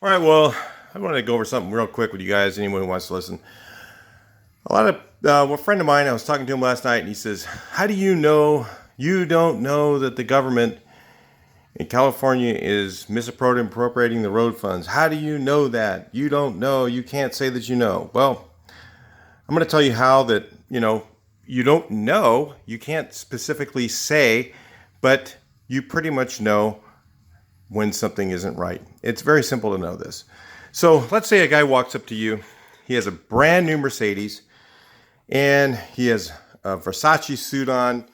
All right, well, I wanted to go over something real quick with you guys, anyone who wants to listen. A friend of mine, I was talking to him last night, and he says, how do you know you don't know that the government in California is misappropriating the road funds? How do you know that? You don't know. You can't say that you know. Well, I'm going to tell you how that, you don't know. You can't specifically say, but you pretty much know when something isn't right. It's very simple to know this. So let's say a guy walks up to you. He has a brand new Mercedes and he has a Versace suit on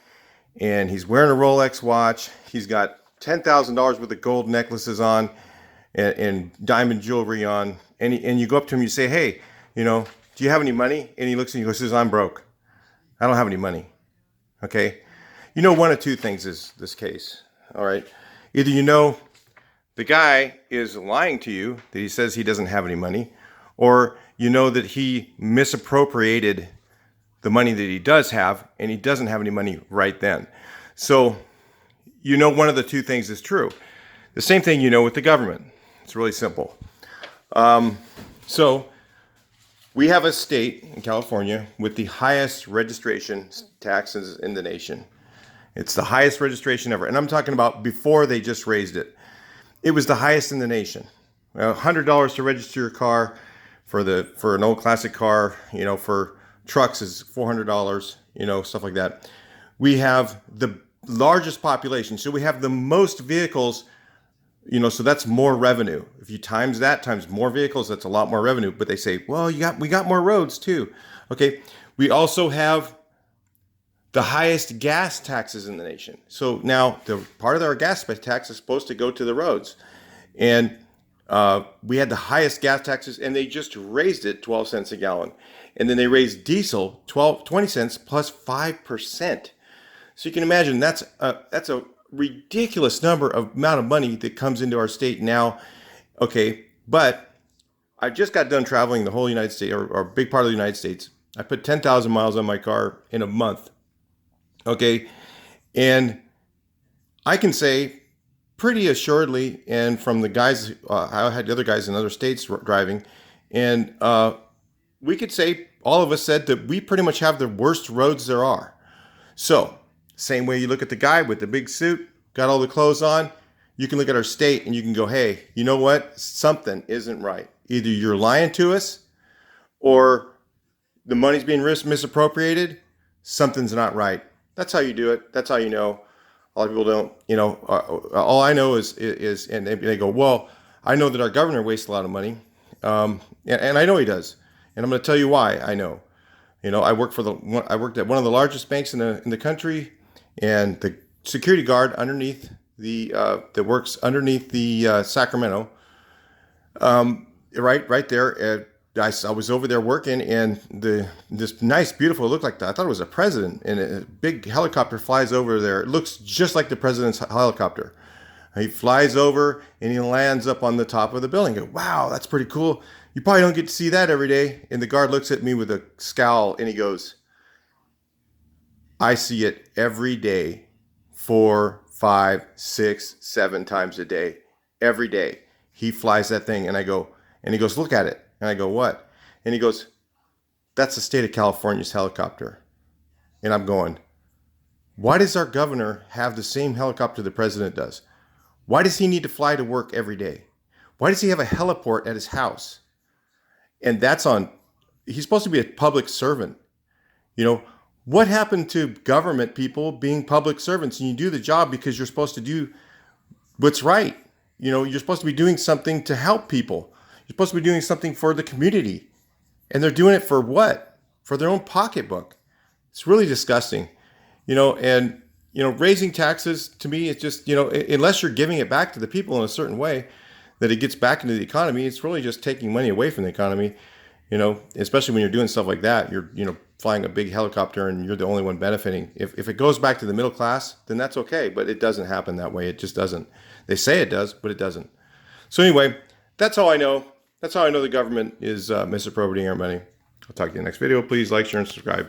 and he's wearing a Rolex watch. He's got $10,000 worth of gold necklaces on and diamond jewelry on. And you go up to him and you say, hey, do you have any money? And he looks at you and says, I'm broke. I don't have any money. Okay. One of two things is this case. All right. Either the guy is lying to you that he says he doesn't have any money, or that he misappropriated the money that he does have and he doesn't have any money right then. So, one of the two things is true. The same thing with the government. It's really simple. So, we have a state in California with the highest registration taxes in the nation. It's the highest registration ever. And I'm talking about before they just raised it. It was the highest in the nation. $100 to register your car for an old classic car, for trucks is $400, stuff like that. We have the largest population. So we have the most vehicles, so that's more revenue. If you times that times more vehicles, that's a lot more revenue. But they say, well, we got more roads too. Okay. We also have the highest gas taxes in the nation. So now the part of our gas tax is supposed to go to the roads. And we had the highest gas taxes and they just raised it 12 cents a gallon. And then they raised diesel 20 cents plus 5%. So you can imagine that's a ridiculous amount of money that comes into our state now. Okay. But I just got done traveling the whole United States or a big part of the United States. I put 10,000 miles on my car in a month. Okay. And I can say pretty assuredly, and from the guys, I had the other guys in other states driving, and we could say, all of us said that we pretty much have the worst roads there are. So, same way you look at the guy with the big suit, got all the clothes on, you can look at our state and you can go, hey, you know what? Something isn't right. Either you're lying to us or the money's being misappropriated. Something's not right. That's how you do it. That's how you know. A lot of people don't, all I know is, and they go, well, I know that our governor wastes a lot of money. And I know he does. And I'm going to tell you why I know. I worked at one of the largest banks in the country, and the security guard underneath that works underneath the Sacramento, right there. I was over there working, and this nice, beautiful, it looked like I thought it was a president, and a big helicopter flies over there. It looks just like the president's helicopter. He flies over and he lands up on the top of the building. I go, wow, that's pretty cool. You probably don't get to see that every day. And the guard looks at me with a scowl and he goes, I see it every day, 4, 5, 6, 7 times a day. Every day. He flies that thing, and he goes, look at it. And I go, what? And he goes, that's the state of California's helicopter. And I'm going, why does our governor have the same helicopter the president does? Why does he need to fly to work every day? Why does he have a heliport at his house? And he's supposed to be a public servant. What happened to government people being public servants? And you do the job because you're supposed to do what's right. You're supposed to be doing something to help people. You're supposed to be doing something for the community. And they're doing it for what? For their own pocketbook. It's really disgusting. Raising taxes to me, it's just, unless you're giving it back to the people in a certain way that it gets back into the economy, it's really just taking money away from the economy, especially when you're doing stuff like that. You're, flying a big helicopter and you're the only one benefiting. If it goes back to the middle class, then that's okay. But it doesn't happen that way. It just doesn't. They say it does, but it doesn't. So anyway, that's how I know. That's how I know the government is misappropriating our money. I'll talk to you in the next video. Please like, share, and subscribe.